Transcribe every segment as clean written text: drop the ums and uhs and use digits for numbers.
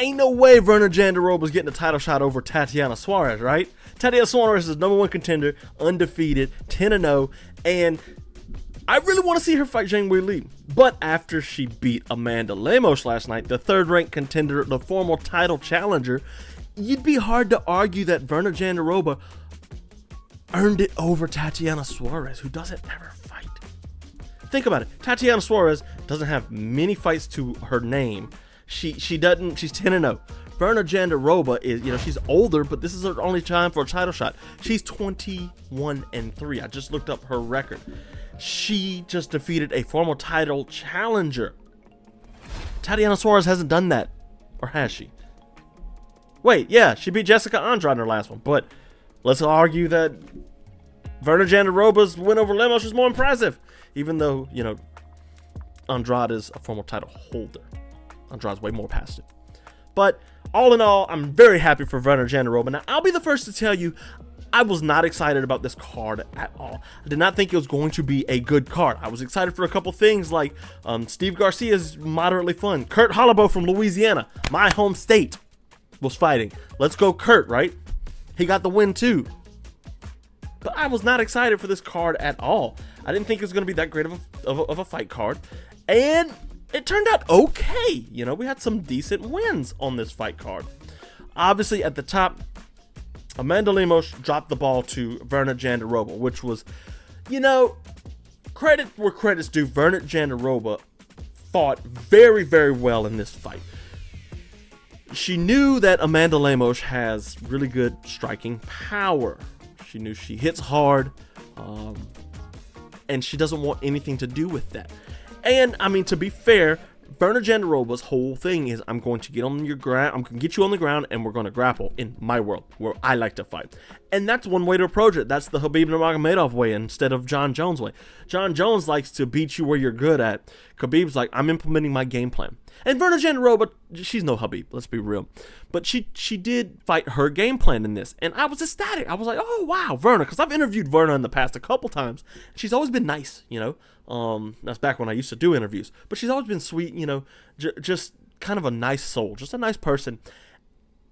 ain't no way Virna Jandiroba was getting a title shot over Tatiana Suarez, right? Tatiana Suarez is #1 contender, undefeated, 10-0, and I really want to see her fight Zhang Weili. But after she beat Amanda Lemos last night, the third-ranked contender, the former title challenger, you'd be hard to argue that Virna Jandiroba earned it over Tatiana Suarez, who doesn't ever fight. Think about it. Tatiana Suarez doesn't have many fights to her name. She doesn't. She's 10-0. Virna Jandiroba is, she's older, but this is her only time for a title shot. She's 21-3. I just looked up her record. She just defeated a former title challenger. Tatiana Suarez hasn't done that, or has she? Wait, yeah, she beat Jessica Andrade in her last one, but let's argue that Virna Jandiroba's win over Lemos is more impressive, even though, Andrade is a former title holder. Andrade's way more past it. But all in all, I'm very happy for Virna Jandiroba. Now, I'll be the first to tell you, I was not excited about this card at all. I did not think it was going to be a good card. I was excited for a couple things like Steve Garcia is moderately fun. Kurt Holobaugh from Louisiana, my home state, was fighting. Let's go Kurt, right? He got the win too. But I was not excited for this card at all. I didn't think it was going to be that great of a fight card. And it turned out okay. We had some decent wins on this fight card. Obviously, at the top, Amanda Lemos dropped the ball to Virna Jandiroba, which was, credit where credit's due. Virna Jandiroba fought very, very well in this fight. She knew that Amanda Lemos has really good striking power. She knew she hits hard, and she doesn't want anything to do with that. And, to be fair, Virna Jandiroba's whole thing is, I'm going to get on your ground, I'm going to get you on the ground, and we're going to grapple in my world, where I like to fight. And that's one way to approach it. That's the Khabib Nurmagomedov way instead of John Jones' way. John Jones likes to beat you where you're good at. Khabib's like, I'm implementing my game plan. And Virna Jandiroba, she's no Khabib, let's be real. But she did fight her game plan in this. And I was ecstatic. I was like, oh, wow, Virna. Because I've interviewed Virna in the past a couple times. She's always been nice, That's back when I used to do interviews. But she's always been sweet, just kind of a nice soul. Just a nice person.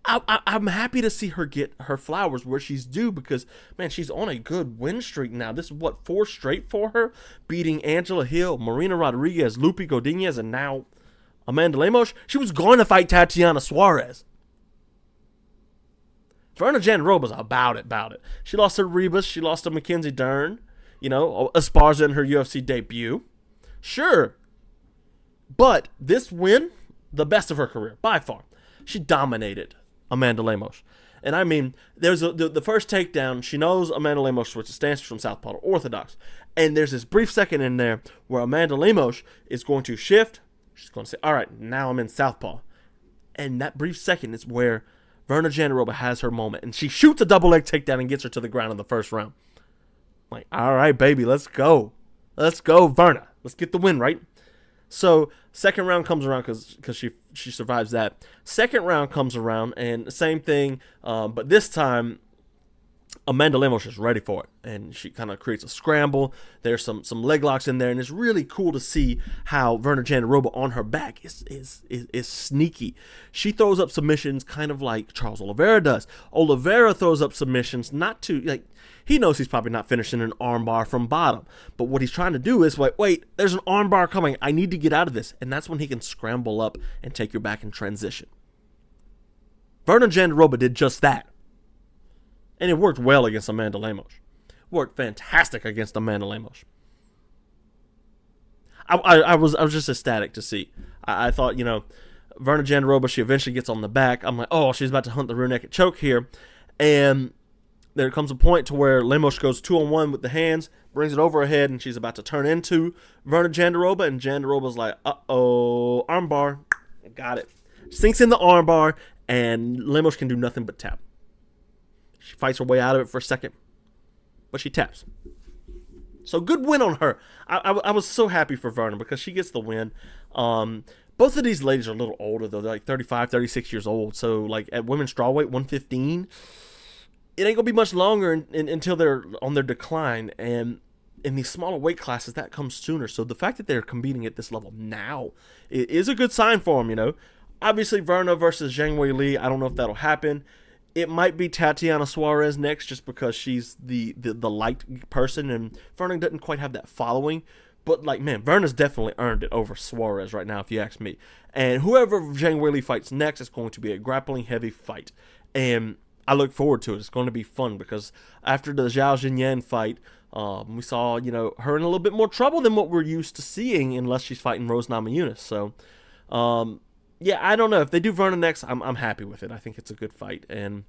I'm happy to see her get her flowers where she's due because, man, she's on a good win streak now. This is, 4 straight for her? Beating Angela Hill, Marina Rodriguez, Lupi Godinez, and now Amanda Lemos. She was going to fight Tatiana Suarez. Virna Jandiroba's about it. She lost to Rebus. She lost to Mackenzie Dern. Esparza in her UFC debut. Sure. But this win, the best of her career, by far. She dominated Amanda Lemos. And there's the first takedown. She knows Amanda Lemos switches stance from southpaw to orthodox. And there's this brief second in there where Amanda Lemos is going to shift. She's going to say, all right, now I'm in southpaw. And that brief second is where Virna Jandiroba has her moment. And she shoots a double leg takedown and gets her to the ground in the first round. Like, all right, baby, let's go. Let's go, Virna. Let's get the win, right? So, second round comes around because she survives that. Second round comes around, and same thing, but this time, Amanda Lemos is ready for it, and she kind of creates a scramble. There's some leg locks in there, and it's really cool to see how Virna Jandiroba on her back is sneaky. She throws up submissions kind of like Charles Oliveira does. Oliveira throws up submissions not to, he knows he's probably not finishing an armbar from bottom, but what he's trying to do is, wait, there's an armbar coming. I need to get out of this, and that's when he can scramble up and take your back in transition. Virna Jandiroba did just that. And it worked well against Amanda Lemos. Worked fantastic against Amanda Lemos. I was just ecstatic to see. I thought, Virna Jandiroba, she eventually gets on the back. I'm like, oh, she's about to hunt the rear naked choke here. And there comes a point to where Lemos goes 2-on-1 with the hands, brings it over her head, and she's about to turn into Virna Jandiroba. And Jandiroba's like, uh-oh, armbar. Got it. Sinks in the armbar, and Lemos can do nothing but tap. She fights her way out of it for a second, but she taps. So good win on her. I was so happy for Virna because she gets the win. Both of these ladies are a little older, though. They're like 35, 36 years old. So, at women's strawweight, 115, it ain't going to be much longer until they're on their decline. And in these smaller weight classes, that comes sooner. So the fact that they're competing at this level now is a good sign for them, Obviously, Virna versus Zhang Weili, I don't know if that'll happen. It might be Tatiana Suarez next, just because she's the light person, and Virna doesn't quite have that following. But, like, man, Virna's definitely earned it over Suarez right now, if you ask me. And whoever Zhang Weili fights next is going to be a grappling-heavy fight. And I look forward to it. It's going to be fun, because after the Zhao Jinyan fight, we saw, her in a little bit more trouble than what we're used to seeing, unless she's fighting Rose Namajunas. So, yeah, I don't know. If they do Virna next, I'm happy with it. I think it's a good fight. And,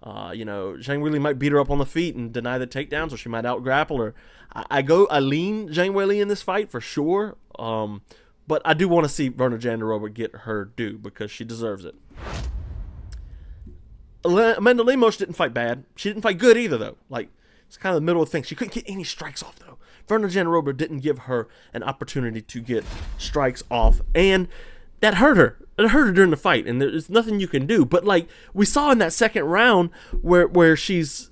Zhang Weili might beat her up on the feet and deny the takedowns, or she might out-grapple her. I lean Zhang Weili in this fight for sure. But I do want to see Virna Jandiroba get her due, because she deserves it. Amanda Lemos didn't fight bad. She didn't fight good either, though. Like, it's kind of the middle of things. She couldn't get any strikes off, though. Virna Jandiroba didn't give her an opportunity to get strikes off, and that hurt her. It hurt her during the fight, and there's nothing you can do. But, like, we saw in that second round where she's,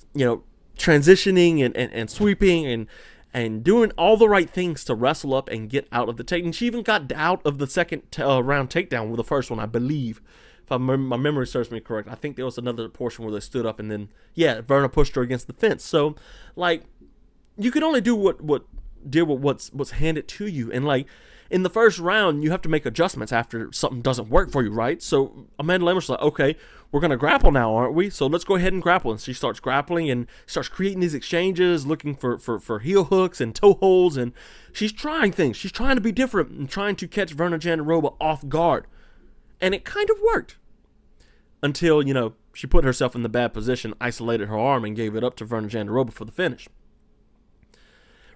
transitioning and sweeping and doing all the right things to wrestle up and get out of the takedown. She even got out of the second round takedown with the first one, I believe. If my memory serves me correct. I think there was another portion where they stood up, and then, yeah, Virna pushed her against the fence. So, like, you can only do deal with what's handed to you. And, like, in the first round, you have to make adjustments after something doesn't work for you, right? So Amanda Lemos is like, okay, we're going to grapple now, aren't we? So let's go ahead and grapple. And she starts grappling and starts creating these exchanges, looking for heel hooks and toe holds. And she's trying things. She's trying to be different and trying to catch Virna Jandiroba off guard. And it kind of worked. Until, she put herself in the bad position, isolated her arm, and gave it up to Virna Jandiroba for the finish.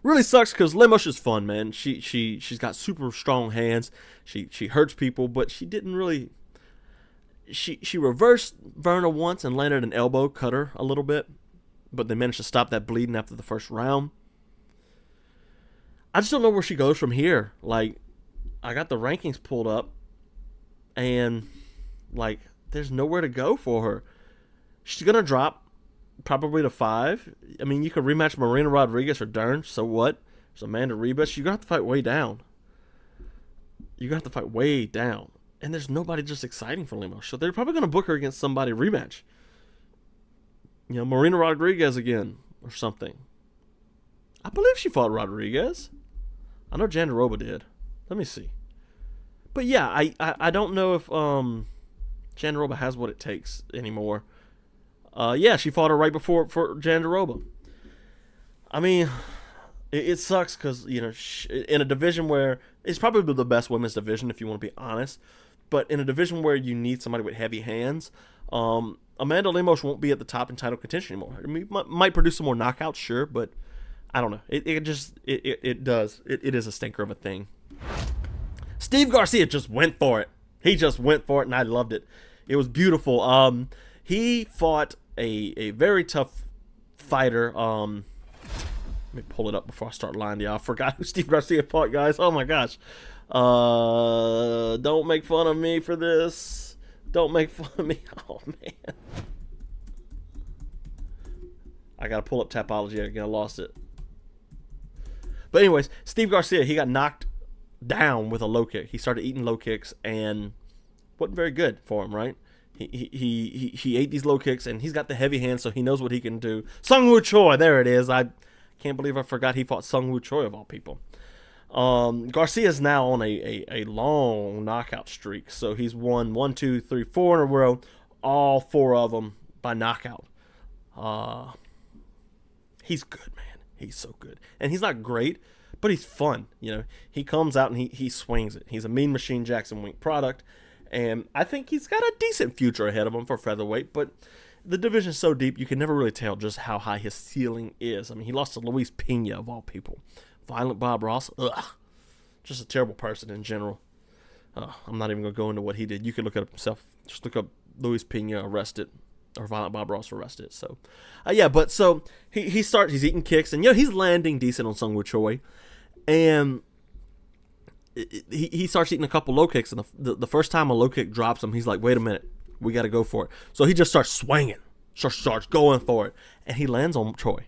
Really sucks, because Lemos is fun, man. She's got super strong hands. She hurts people, but she didn't really. She reversed Virna once and landed an elbow, cut her a little bit, but they managed to stop that bleeding after the first round. I just don't know where she goes from here. Like, I got the rankings pulled up, and, like, there's nowhere to go for her. She's going to drop probably to 5. I mean, you could rematch Marina Rodriguez or Dern, so what? There's Amanda Ribas. You're going to have to fight way down. And there's nobody just exciting for Lemos. So they're probably going to book her against somebody rematch. Marina Rodriguez again or something. I believe she fought Rodriguez. I know Jandiroba did. Let me see. But yeah, I don't know if Jandiroba has what it takes anymore. Yeah, she fought her right before for Jandiroba. I mean, it sucks because, in a division where it's probably the best women's division, if you want to be honest, but in a division where you need somebody with heavy hands, Amanda Lemos won't be at the top in title contention anymore. I mean, might produce some more knockouts, sure, but I don't know. It is a stinker of a thing. Steve Garcia just went for it. He just went for it, and I loved it. It was beautiful. He fought a very tough fighter. Let me pull it up before I start lying to y'all. I forgot who Steve Garcia fought, guys. Oh, my gosh. Don't make fun of me for this. Don't make fun of me. Oh, man. I got to pull up Tapology again. I lost it. But anyways, Steve Garcia, he got knocked down with a low kick. He started eating low kicks and wasn't very good for him, right? He ate these low kicks, and he's got the heavy hands, so he knows what he can do. Sung Woo Choi, there it is. I can't believe I forgot he fought Sung Woo Choi of all people. Garcia's now on a long knockout streak, so he's won 1, 2, 3, 4 in a row, all 4 of them by knockout. He's good, man. He's so good, and he's not great, but he's fun. He comes out and he swings it. He's a Mean Machine Jackson Wink product. And I think he's got a decent future ahead of him for featherweight, but the division's so deep, you can never really tell just how high his ceiling is. I mean, he lost to Luis Pena, of all people. Violent Bob Ross, just a terrible person in general. I'm not even going to go into what he did. You can look at it himself. Just look up Luis Pena arrested, or Violent Bob Ross arrested. So, he's eating kicks, and he's landing decent on Sung Woo Choi, and he starts eating a couple low kicks, and the first time a low kick drops him, he's like, wait a minute, we got to go for it. So he just starts swinging, starts going for it, and he lands on Choi.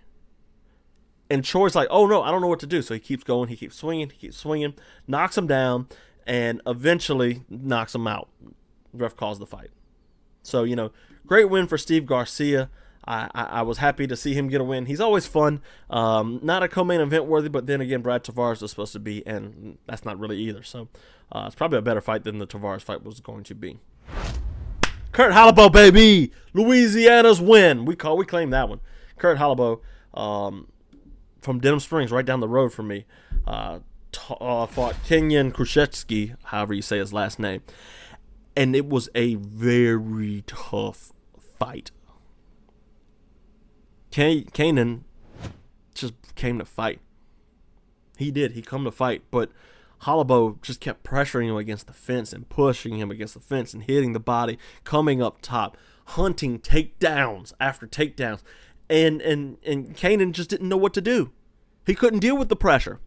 And Choi's like, oh no, I don't know what to do. So he keeps going, he keeps swinging, knocks him down, and eventually knocks him out. The ref calls the fight. So, great win for Steve Garcia. I was happy to see him get a win. He's always fun. Not a co-main event worthy, but then again, Brad Tavares was supposed to be, and that's not really either. So it's probably a better fight than the Tavares fight was going to be. Kurt Holobaugh, baby! Louisiana's win. We claim that one. Kurt Holobaugh from Denham Springs, right down the road from me, fought Kenyon Khrushchevsky, however you say his last name. And it was a very tough fight. Kanan just came to fight. He did. He come to fight. But Holobaugh just kept pressuring him against the fence and pushing him against the fence and hitting the body, coming up top, hunting takedowns after takedowns. And Kanan just didn't know what to do. He couldn't deal with the pressure.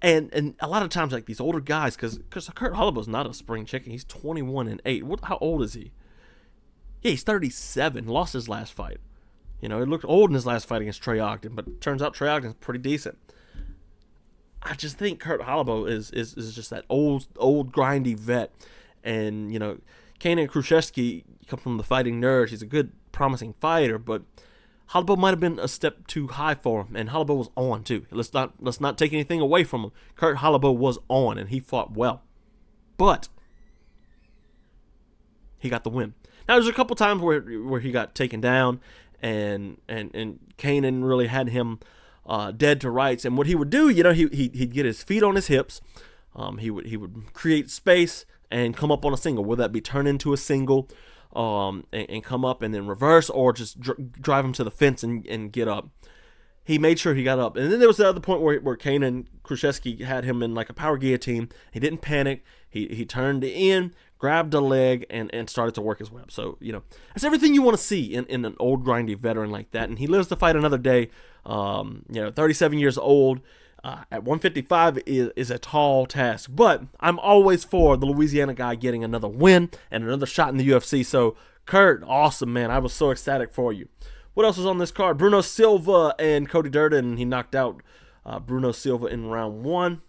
And a lot of times, like these older guys, because Kurt Holobaugh's not a spring chicken. He's 21-8. How old is he? Yeah, he's 37. Lost his last fight. He looked old in his last fight against Trey Ogden, but it turns out Trey Ogden's pretty decent. I just think Kurt Holobaugh is just that old grindy vet. And, Kanan Khrushchevsky comes from the Fighting Nerds. He's a good, promising fighter, but Holobaugh might have been a step too high for him, and Holobaugh was on too. Let's not take anything away from him. Kurt Holobaugh was on, and he fought well, but he got the win. Now there's a couple times where he got taken down, and Kanan really had him dead to rights. And what he would do, he'd get his feet on his hips. He would create space and come up on a single, whether that be turn into a single, and come up and then reverse, or just drive him to the fence and get up. He made sure he got up. And then there was the other point where Kanan Khrushchevsky had him in like a power guillotine. He didn't panic. He turned in, grabbed a leg, and started to work his way up. So, that's everything you want to see in an old grindy veteran like that. And he lives to fight another day. 37 years old. At 155 is a tall task, but I'm always for the Louisiana guy getting another win and another shot in the UFC. So, Kurt, awesome, man. I was so ecstatic for you. What else was on this card? Bruno Silva and Cody Durden. He knocked out Bruno Silva in round 1.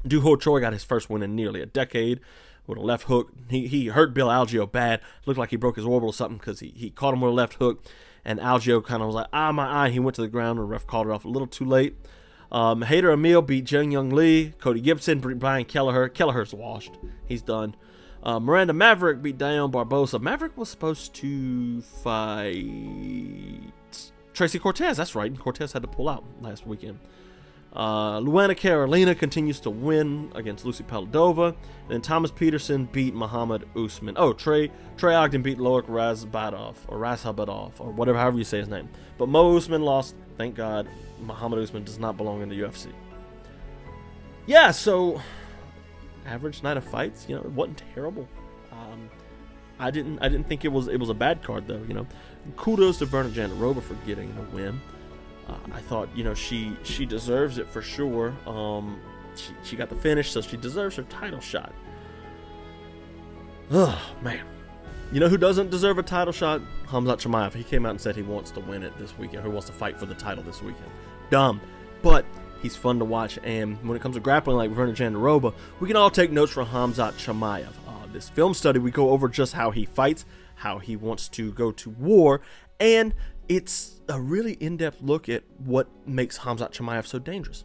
Doo Ho Choi got his first win in nearly a decade with a left hook. He hurt Bill Algeo bad. Looked like he broke his orbital or something because he caught him with a left hook, and Algeo kind of was like, my eye. He went to the ground, and the ref called it off a little too late. Hader Emil beat Jung Young Lee. Cody Gibson beat Brian Kelleher. Kelleher's washed. He's done. Miranda Maverick beat Diane Barbosa. Maverick was supposed to fight Tracy Cortez. That's right. Cortez had to pull out last weekend. Luana Carolina continues to win against Lucy Paladova. And then Thomas Peterson beat Muhammad Usman. Oh, Trey Ogden beat Loic Razhabadov, or whatever, however you say his name. But Mo Usman lost. Thank God. Muhammad Usman does not belong in the UFC. Yeah, so average night of fights. It wasn't terrible. I didn't think it was a bad card though. Kudos to Virna Jandiroba for getting the win. I thought she deserves it for sure. She got the finish, so she deserves her title shot. Oh man. Who doesn't deserve a title shot? Khamzat Chimaev. He came out and said he wants to win it this weekend. Who wants to fight for the title this weekend? Dumb. But he's fun to watch. And when it comes to grappling like Virna Jandiroba, we can all take notes from Khamzat Chimaev. This film study, we go over just how he fights, how he wants to go to war, and it's a really in-depth look at what makes Khamzat Chimaev so dangerous.